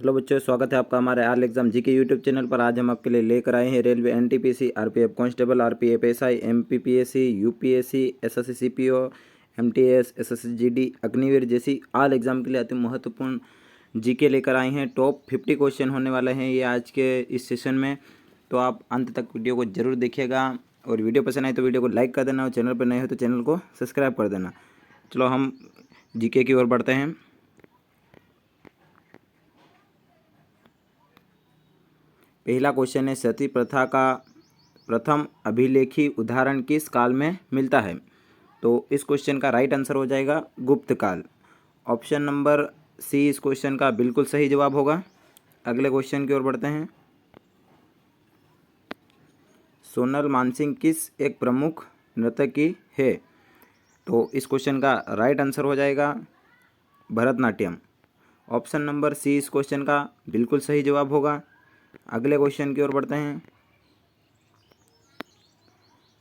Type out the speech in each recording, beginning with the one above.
Hello बच्चों, स्वागत है आपका हमारे आल एग्जाम जीके यूट्यूब चैनल पर। आज हम आपके लिए लेकर आए हैं railway NTPC, RPF constable, RPF SI, MPPSC, UPSC, SSC CPO, MTS, SSC GD, Agniveer जैसी आल एग्जाम के लिए अति महत्वपूर्ण जीके लेकर आए हैं। टॉप 50 क्वेश्चन होने वाले हैं ये आज के इस सेशन में, तो आप अंत तक वीडियो को जरूर देखिएगा। और वीडियो पसंद आए तो वीडियो को लाइक कर देना और चैनल पर नए हो तो चैनल को सब्सक्राइब कर देना। चलो हम जीके की ओर बढ़ते हैं। पहला क्वेश्चन है, सती प्रथा का प्रथम अभिलेखी उदाहरण किस काल में मिलता है? तो इस क्वेश्चन का राइट आंसर हो जाएगा गुप्त काल। ऑप्शन नंबर सी इस क्वेश्चन का बिल्कुल सही जवाब होगा। अगले क्वेश्चन की ओर बढ़ते हैं। सोनल मानसिंह किस एक प्रमुख नर्तकी है? तो इस क्वेश्चन का राइट आंसर हो जाएगा भरतनाट्यम। ऑप्शन नंबर सी इस क्वेश्चन का बिल्कुल सही जवाब होगा। अगले क्वेश्चन की ओर बढ़ते हैं।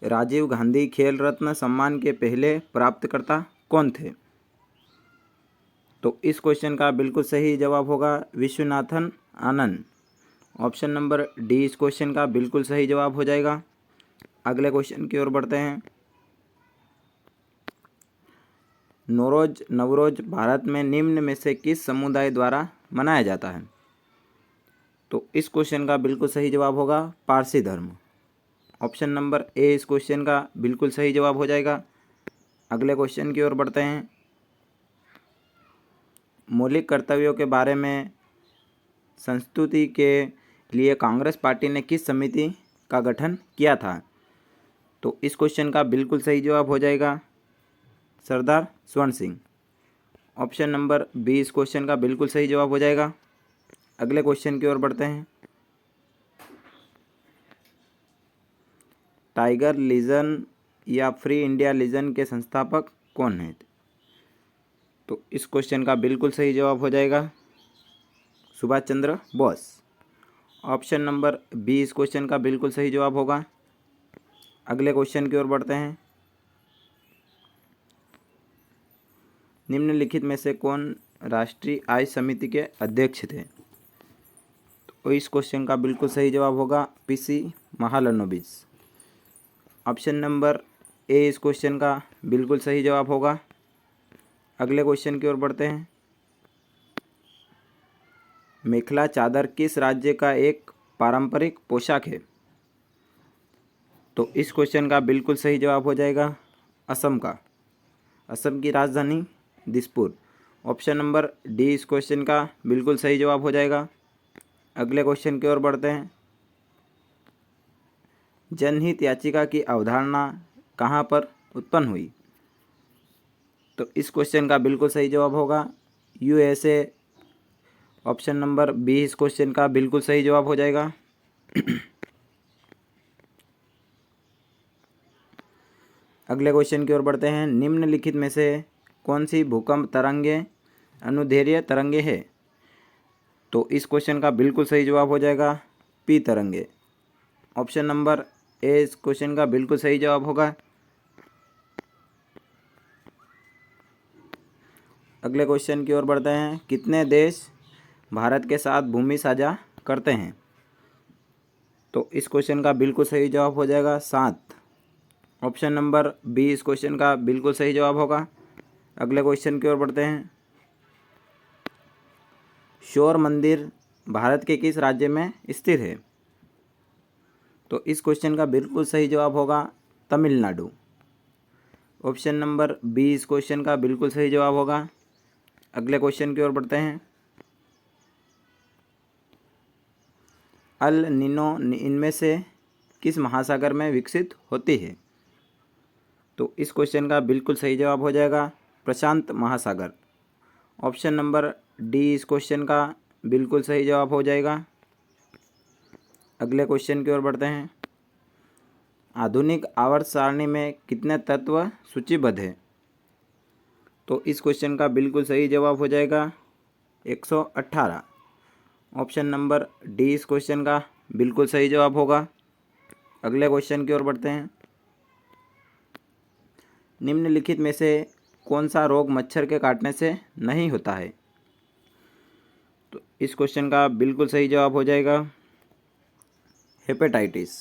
राजीव गांधी खेल रत्न सम्मान के पहले प्राप्तकर्ता कौन थे? तो इस क्वेश्चन का बिल्कुल सही जवाब होगा Viswanathan Anand. Option number D इस क्वेश्चन का बिल्कुल सही जवाब हो जाएगा। अगले क्वेश्चन की ओर बढ़ते हैं। नवरोज भारत में निम्न में से किस समुदाय द्वारा मनाया जाता है? तो इस क्वेश्चन का बिल्कुल सही जवाब होगा पारसी धर्म। ऑप्शन नंबर ए इस क्वेश्चन का बिल्कुल सही जवाब हो जाएगा। अगले क्वेश्चन की ओर बढ़ते हैं। मौलिक कर्तव्यों के बारे में संस्तुति के लिए कांग्रेस पार्टी ने किस समिति का गठन किया था? तो इस क्वेश्चन का बिल्कुल सही जवाब हो जाएगा सरदार स्वर्ण सिंह। ऑप्शन नंबर बी इस क्वेश्चन का बिल्कुल सही जवाब हो जाएगा। अगले क्वेश्चन की ओर बढ़ते हैं। टाइगर लीजन या फ्री इंडिया लीजन के संस्थापक कौन हैं? तो इस क्वेश्चन का बिल्कुल सही जवाब हो जाएगा Subhash Chandra Bose. Option number B इस क्वेश्चन का बिल्कुल सही जवाब होगा। अगले क्वेश्चन की ओर बढ़ते हैं। निम्नलिखित में से कौन राष्ट्रीय आय समिति के अध्यक्ष थे? तो इस क्वेश्चन का बिल्कुल सही जवाब होगा PC Mahalanobis. Option number A इस क्वेश्चन का बिल्कुल सही जवाब होगा। अगले क्वेश्चन की ओर बढ़ते हैं। मेखला चादर किस राज्य का एक पारंपरिक पोशाक है? तो इस क्वेश्चन का बिल्कुल सही जवाब हो जाएगा असम का। असम की राजधानी दिसपुर। ऑप्शन नंबर डी इस क्वेश्चन का बिल्कुल सही जवाब हो जाएगा। अगले क्वेश्चन की ओर बढ़ते हैं। जनहित याचिका की अवधारणा कहाँ पर उत्पन्न हुई? तो इस क्वेश्चन का बिल्कुल सही जवाब होगा यूएसए। ऑप्शन नंबर बी इस क्वेश्चन का बिल्कुल सही जवाब हो जाएगा। अगले क्वेश्चन की ओर बढ़ते हैं। निम्नलिखित में से कौन सी भूकंप तरंगे अनुदैर्ध्य तरंगे है? तो इस क्वेश्चन का बिल्कुल सही जवाब हो जाएगा पी तरंगे। ऑप्शन नंबर ए इस क्वेश्चन का बिल्कुल सही जवाब होगा। अगले क्वेश्चन की ओर बढ़ते हैं। कितने देश भारत के साथ भूमि साझा करते हैं? तो इस क्वेश्चन का बिल्कुल सही जवाब हो जाएगा 7। ऑप्शन नंबर बी इस क्वेश्चन का बिल्कुल सही जवाब होगा। अगले क्वेश्चन की ओर बढ़ते हैं। शौर मंदिर भारत के किस राज्य में स्थित है? तो इस क्वेश्चन का बिल्कुल सही जवाब होगा तमिलनाडु। ऑप्शन नंबर बी इस क्वेश्चन का बिल्कुल सही जवाब होगा। अगले क्वेश्चन की ओर बढ़ते हैं। अल नीनो इनमें से किस महासागर में विकसित होती है? तो इस क्वेश्चन का बिल्कुल सही जवाब हो जाएगा प्रशांत महासागर। ऑप्शन नंबर डी इस क्वेश्चन का बिल्कुल सही जवाब हो जाएगा। अगले क्वेश्चन की ओर बढ़ते हैं। आधुनिक आवर्त सारणी में कितने तत्व सूचीबद्ध है? तो इस क्वेश्चन का बिल्कुल सही जवाब हो जाएगा 118। ऑप्शन नंबर डी इस क्वेश्चन का बिल्कुल सही जवाब होगा। अगले क्वेश्चन की ओर बढ़ते हैं। निम्नलिखित में से कौन सा रोग मच्छर के काटने से नहीं होता है? तो इस क्वेश्चन का बिल्कुल सही जवाब हो जाएगा हेपेटाइटिस।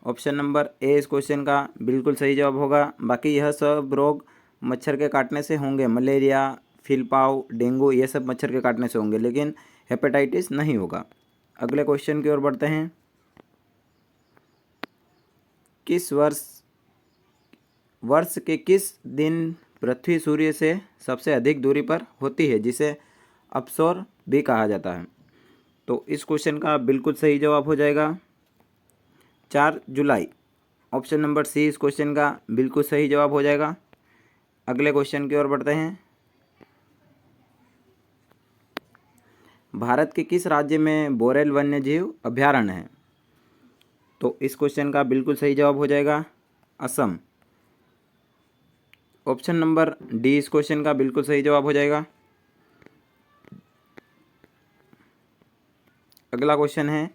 ऑप्शन नंबर ए इस क्वेश्चन का बिल्कुल सही जवाब होगा। बाकी यह सब रोग मच्छर के काटने से होंगे, मलेरिया, फिलपाव, डेंगू, ये सब मच्छर के काटने से होंगे, लेकिन हेपेटाइटिस नहीं होगा। अगले क्वेश्चन की ओर बढ़ते हैं। किस वर्ष के किस दिन पृथ्वी सूर्य से सबसे अधिक दूरी पर होती है, जिसे अपसौर भी कहा जाता है? तो इस क्वेश्चन का बिल्कुल सही जवाब हो जाएगा 4 जुलाई। ऑप्शन नंबर सी इस क्वेश्चन का बिल्कुल सही जवाब हो जाएगा। अगले क्वेश्चन की ओर बढ़ते हैं। भारत के किस राज्य में बोरेल वन्यजीव अभयारण्य है? तो इस क्वेश्चन का बिल्कुल सही जवाब हो जाएगा असम। ऑप्शन नंबर डी इस क्वेश्चन का बिल्कुल सही जवाब हो जाएगा। अगला क्वेश्चन है,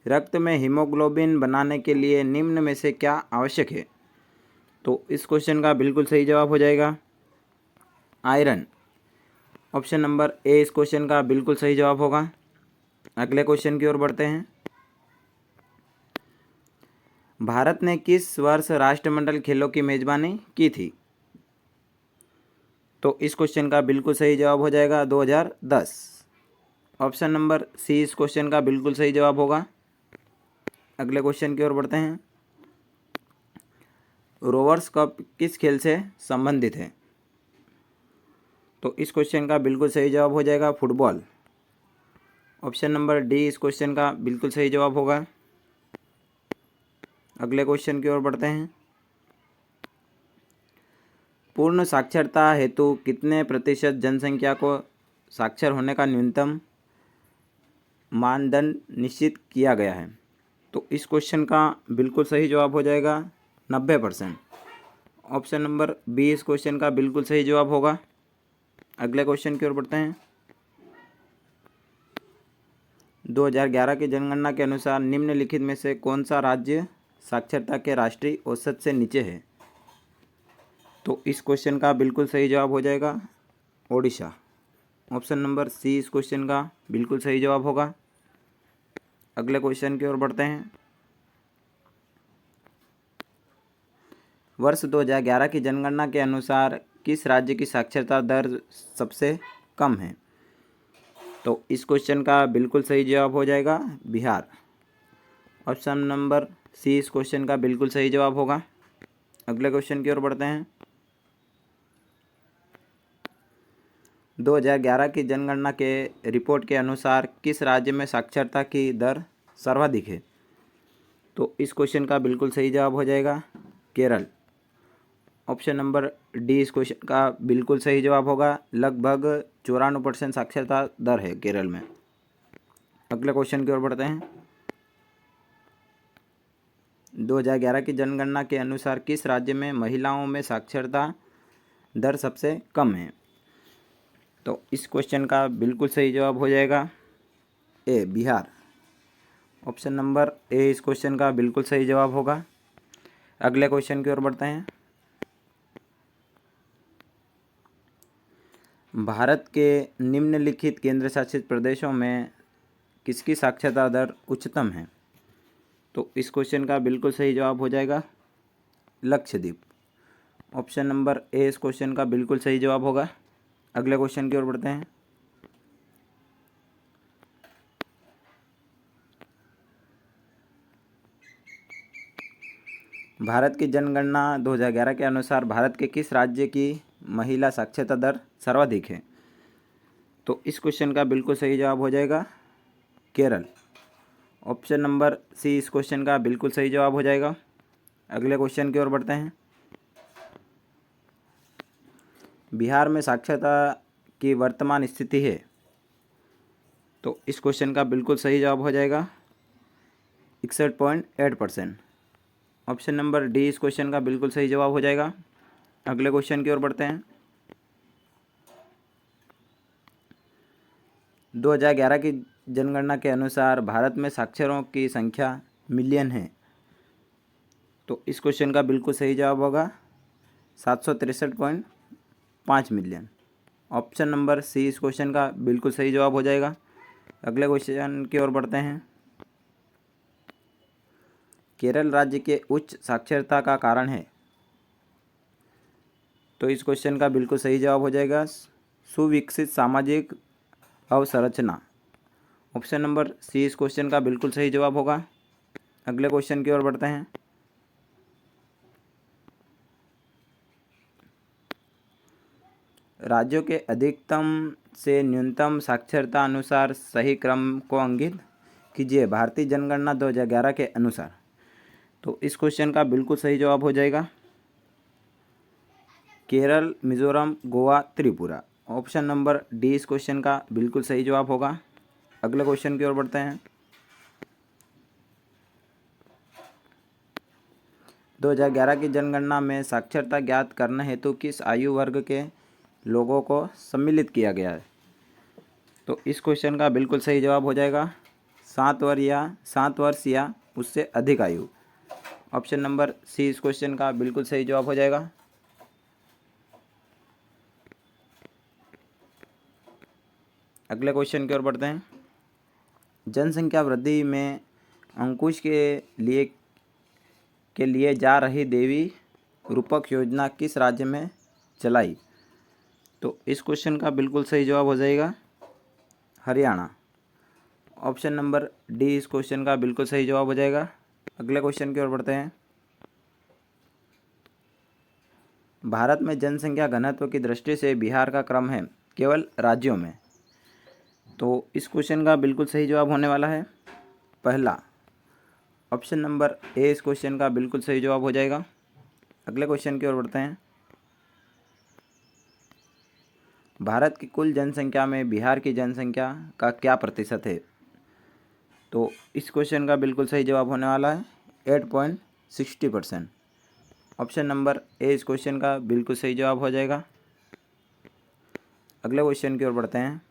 रक्त में हीमोग्लोबिन बनाने के लिए निम्न में से क्या आवश्यक है? तो इस क्वेश्चन का बिल्कुल सही जवाब हो जाएगा आयरन। ऑप्शन नंबर ए इस क्वेश्चन का बिल्कुल सही जवाब होगा। अगले क्वेश्चन की ओर बढ़ते हैं। भारत ने किस वर्ष राष्ट्रमंडल खेलों की मेजबानी की थी? तो इस क्वेश्चन का बिल्कुल सही जवाब हो जाएगा 2010। ऑप्शन नंबर सी इस क्वेश्चन का बिल्कुल सही जवाब होगा। अगले क्वेश्चन की ओर बढ़ते हैं। रोवर्स कप किस खेल से संबंधित है? तो इस क्वेश्चन का बिल्कुल सही जवाब हो जाएगा फुटबॉल। ऑप्शन नंबर डी इस क्वेश्चन का बिल्कुल सही जवाब होगा। अगले क्वेश्चन की ओर बढ़ते हैं। पूर्ण साक्षरता हेतु कितने प्रतिशत जनसंख्या को साक्षर होने का न्यूनतम मानदंड निश्चित किया गया है? तो इस क्वेश्चन का बिल्कुल सही जवाब हो जाएगा 90%। ऑप्शन नंबर बी इस क्वेश्चन का बिल्कुल सही जवाब होगा। अगले क्वेश्चन की ओर बढ़ते हैं। 2011 की जनगणना के अनुसार निम्नलिखित में से कौन सा राज्य साक्षरता के राष्ट्रीय औसत से नीचे है? तो इस क्वेश्चन का बिल्कुल सही जवाब हो जाएगा ओडिशा। ऑप्शन नंबर सी इस क्वेश्चन का बिल्कुल सही जवाब होगा। अगले क्वेश्चन की ओर बढ़ते हैं। वर्ष 2011 की जनगणना के अनुसार किस राज्य की साक्षरता दर सबसे कम है? तो इस क्वेश्चन का बिल्कुल सही जवाब हो जाएगा बिहार। ऑप्शन नंबर सी इस क्वेश्चन का बिल्कुल सही जवाब होगा। अगले क्वेश्चन की ओर बढ़ते हैं। 2011 की जनगणना के रिपोर्ट के अनुसार किस राज्य में साक्षरता की दर सर्वाधिक है? तो इस क्वेश्चन का बिल्कुल सही जवाब हो जाएगा केरल। ऑप्शन नंबर डी इस क्वेश्चन का बिल्कुल सही जवाब होगा। लगभग 94% साक्षरता दर है केरल में। अगले क्वेश्चन की ओर बढ़ते हैं। 2011 की जनगणना के अनुसार किस राज्य में महिलाओं में साक्षरता दर सबसे कम है? तो इस क्वेश्चन का बिल्कुल सही जवाब हो जाएगा ए बिहार। ऑप्शन नंबर ए इस क्वेश्चन का बिल्कुल सही जवाब होगा। अगले क्वेश्चन की ओर बढ़ते हैं। भारत के निम्नलिखित केंद्र शासित प्रदेशों में किसकी साक्षरता दर उच्चतम है? तो इस क्वेश्चन का बिल्कुल सही जवाब हो जाएगा लक्षद्वीप। ऑप्शन नंबर ए इस क्वेश्चन का बिल्कुल सही जवाब होगा। अगले क्वेश्चन की ओर बढ़ते हैं। भारत की जनगणना 2011 के अनुसार भारत के किस राज्य की महिला साक्षरता दर सर्वाधिक है? तो इस क्वेश्चन का बिल्कुल सही जवाब हो जाएगा केरल। ऑप्शन नंबर सी इस क्वेश्चन का बिल्कुल सही जवाब हो जाएगा। अगले क्वेश्चन की ओर बढ़ते हैं। बिहार में साक्षरता की वर्तमान स्थिति है? तो इस क्वेश्चन का बिल्कुल सही जवाब हो जाएगा 61.8%। ऑप्शन नंबर डी इस क्वेश्चन का बिल्कुल सही जवाब हो जाएगा। अगले क्वेश्चन की ओर बढ़ते हैं। 2011 की जनगणना के अनुसार भारत में साक्षरों की संख्या मिलियन है। तो इस क्वेश्चन का बिल्कुल सही जवाब होगा 763.5 मिलियन। ऑप्शन नंबर सी इस क्वेश्चन का बिल्कुल सही जवाब हो जाएगा। अगले क्वेश्चन की ओर बढ़ते हैं। केरल राज्य के उच्च साक्षरता का कारण है। तो इस क्वेश्चन का बिल्कुल सही जवाब हो जाएगा सुविकसित सामाजिक अवसंरचना। ऑप्शन नंबर सी इस क्वेश्चन का बिल्कुल सही जवाब होगा। अगले क्वेश्चन की ओर बढ़ते हैं। राज्यों के अधिकतम से न्यूनतम साक्षरता अनुसार सही क्रम को अंकित कीजिए भारतीय जनगणना 2011 के अनुसार। तो इस क्वेश्चन का बिल्कुल सही जवाब हो जाएगा Kerala, Mizoram, Goa, Tripura. Option number D इस क्वेश्चन का बिल्कुल सही जवाब होगा। अगले क्वेश्चन की ओर बढ़ते हैं। 2011 की जनगणना में साक्षरता ज्ञात करने हेतु किस आयु वर्ग के लोगों को सम्मिलित किया गया है। तो इस क्वेश्चन का बिल्कुल सही जवाब हो जाएगा 7 वर्ष या उससे अधिक आयु। ऑप्शन नंबर सी इस क्वेश्चन का बिल्कुल सही जवाब हो जाएगा। अगले क्वेश्चन की ओर बढ़ते हैं। जनसंख्या वृद्धि में अंकुश के लिए जा रही देवी रूपक योजना किस राज्य में चलाई। तो इस क्वेश्चन का बिल्कुल सही जवाब हो जाएगा हरियाणा। ऑप्शन नंबर डी इस क्वेश्चन का बिल्कुल सही जवाब हो जाएगा। अगले क्वेश्चन की ओर बढ़ते हैं। भारत में जनसंख्या घनत्व की दृष्टि से बिहार का क्रम है केवल राज्यों में। तो इस क्वेश्चन का बिल्कुल सही जवाब होने वाला है पहला। ऑप्शन नंबर ए इस क्वेश्चन का बिल्कुल सही जवाब हो जाएगा। अगले क्वेश्चन की ओर बढ़ते हैं। भारत की कुल जनसंख्या में बिहार की जनसंख्या का क्या प्रतिशत है। तो इस क्वेश्चन का बिल्कुल सही जवाब होने वाला है 8.60%। ऑप्शन नंबर ए इस क्वेश्चन का बिल्कुल सही जवाब हो जाएगा। अगले क्वेश्चन की ओर बढ़ते हैं।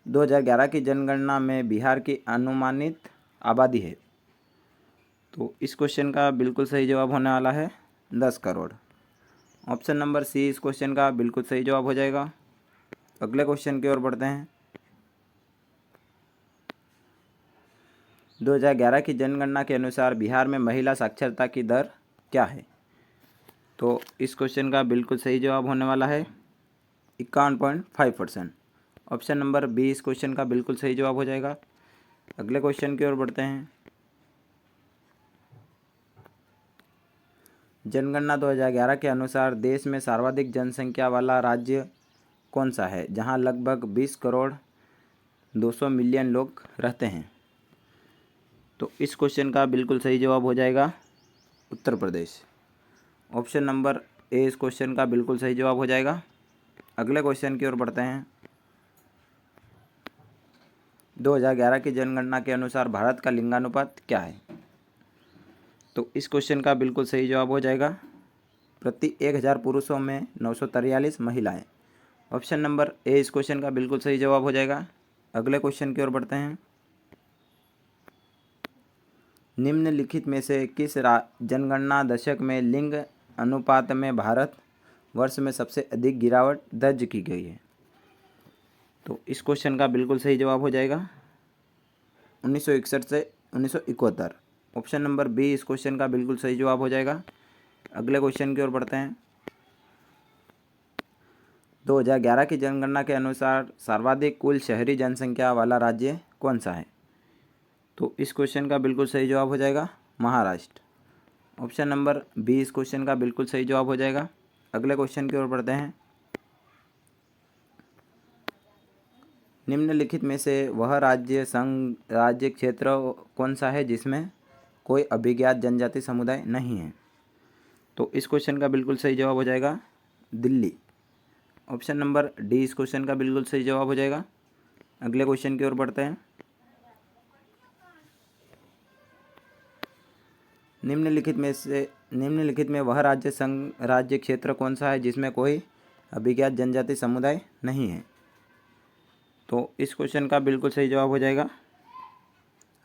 2011 की जनगणना में बिहार की अनुमानित आबादी है। तो इस क्वेश्चन का बिल्कुल सही जवाब होने वाला है 10 करोड़। ऑप्शन नंबर सी इस क्वेश्चन का बिल्कुल सही जवाब हो जाएगा। अगले क्वेश्चन की ओर बढ़ते हैं। 2011 की जनगणना के अनुसार बिहार में महिला साक्षरता की दर क्या है। तो इस क्वेश्चन का बिल्कुल सही जवाब होने वाला है 51.5%। ऑप्शन नंबर बी इस क्वेश्चन का बिल्कुल सही जवाब हो जाएगा। अगले क्वेश्चन की ओर बढ़ते हैं। जनगणना 2011 के अनुसार देश में सर्वाधिक जनसंख्या वाला राज्य कौन सा है जहां लगभग 20 करोड़ 200 मिलियन लोग रहते हैं। तो इस क्वेश्चन का बिल्कुल सही जवाब हो जाएगा Uttar Pradesh. Option number A इस क्वेश्चन का बिल्कुल सही जवाब हो जाएगा। अगले क्वेश्चन की ओर बढ़ते हैं। 2011 की जनगणना के अनुसार भारत का लिंगानुपात क्या है। तो इस क्वेश्चन का बिल्कुल सही जवाब हो जाएगा प्रति 1000 पुरुषों में 943 महिलाएं। ऑप्शन नंबर ए इस क्वेश्चन का बिल्कुल सही जवाब हो जाएगा। अगले क्वेश्चन की ओर बढ़ते हैं। निम्नलिखित में से किस जनगणना दशक में लिंग अनुपात में भारत वर्ष में सबसे अधिक गिरावट दर्ज की गई है। तो इस क्वेश्चन का बिल्कुल सही जवाब हो जाएगा 1961 से 1971। ऑप्शन नंबर बी इस क्वेश्चन का बिल्कुल सही जवाब हो जाएगा। अगले क्वेश्चन की ओर बढ़ते हैं। 2011 की जनगणना के अनुसार सर्वाधिक कुल शहरी जनसंख्या वाला राज्य कौन सा है। तो इस क्वेश्चन का बिल्कुल सही जवाब हो जाएगा महाराष्ट्र। ऑप्शन नंबर बी इस क्वेश्चन का बिल्कुल सही जवाब हो जाएगा। अगले क्वेश्चन की ओर बढ़ते हैं। निम्नलिखित में से वह राज्य क्षेत्र कौन सा है जिसमें कोई अभिज्ञात जनजाति समुदाय नहीं है। तो इस क्वेश्चन का बिल्कुल सही जवाब हो जाएगा दिल्ली। ऑप्शन नंबर डी इस क्वेश्चन का बिल्कुल सही जवाब हो जाएगा। अगले क्वेश्चन की ओर बढ़ते हैं। निम्नलिखित में वह राज्य क्षेत्र कौन सा है जिसमें कोई अभिज्ञात जनजाति समुदाय नहीं है। तो इस क्वेश्चन का बिल्कुल सही जवाब हो जाएगा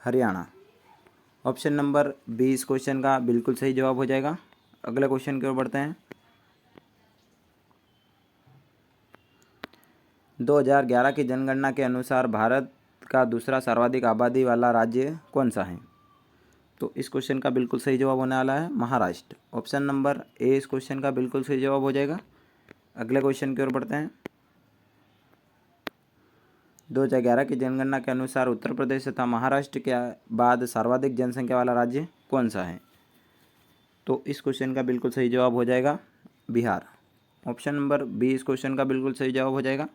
हरियाणा। ऑप्शन नंबर बी इस क्वेश्चन का बिल्कुल सही जवाब हो जाएगा। अगले क्वेश्चन की ओर बढ़ते हैं। 2011 की जनगणना के अनुसार भारत का दूसरा सर्वाधिक आबादी वाला राज्य कौन सा है? तो इस क्वेश्चन का बिल्कुल सही जवाब होने वाला है महाराष्ट्र। ऑप्शन नंबर ए इस क्वेश्चन का बिल्कुल सही जवाब हो जाएगा। अगले क्वेश्चन की ओर बढ़ते हैं। 2011 की जनगणना के अनुसार उत्तर प्रदेश तथा महाराष्ट्र के बाद सर्वाधिक जनसंख्या वाला राज्य कौन सा है? तो इस क्वेश्चन का बिल्कुल सही जवाब हो जाएगा बिहार। ऑप्शन नंबर बी इस क्वेश्चन का बिल्कुल सही जवाब हो जाएगा।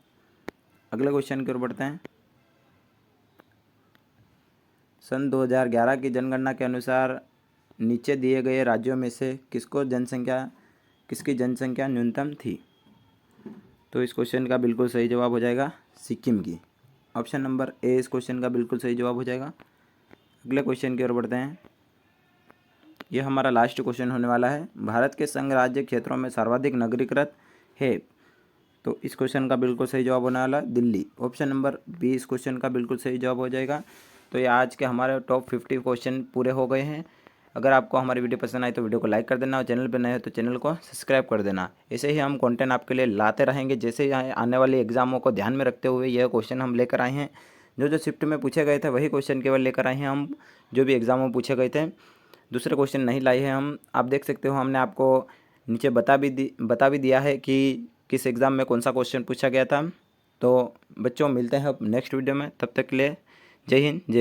अगले क्वेश्चन की ओर बढ़ते हैं। सन 2011 की जनगणना के अनुसार नीचे दिए गए राज्यों में से किसकी जनसंख्या न्यूनतम थी? तो इस क्वेश्चन का बिल्कुल सही जवाब हो जाएगा सिक्किम की। ऑप्शन नंबर ए इस क्वेश्चन का बिल्कुल सही जवाब हो जाएगा। अगले क्वेश्चन की ओर बढ़ते हैं। यह हमारा लास्ट क्वेश्चन होने वाला है। भारत के संघ राज्य क्षेत्रों में सर्वाधिक नगरीकृत है? तो इस क्वेश्चन का बिल्कुल सही जवाब होने वाला है दिल्ली। ऑप्शन नंबर बी इस क्वेश्चन का बिल्कुल सही जवाब हो जाएगा। तो ये आज के हमारे टॉप 50 क्वेश्चन पूरे हो गए हैं। अगर आपको हमारी वीडियो पसंद आई तो वीडियो को लाइक कर देना और चैनल पर नए हो तो चैनल को सब्सक्राइब कर देना। ऐसे ही हम कंटेंट आपके लिए लाते रहेंगे। जैसे आने वाली एग्जामों को ध्यान में रखते हुए यह क्वेश्चन हम लेकर आए हैं। जो शिफ्ट में पूछे गए थे वही क्वेश्चन केवल लेकर आए हैं हम, जो भी एग्जाम में पूछे गए थे। दूसरे क्वेश्चन नहीं लाए हैं हम। आप देख सकते हो हमने आपको नीचे बता भी दिया है कि किस एग्ज़ाम में कौन सा क्वेश्चन पूछा गया था। तो बच्चों मिलते हैं अब नेक्स्ट वीडियो में। तब तक के लिए जय हिंद जय भारत।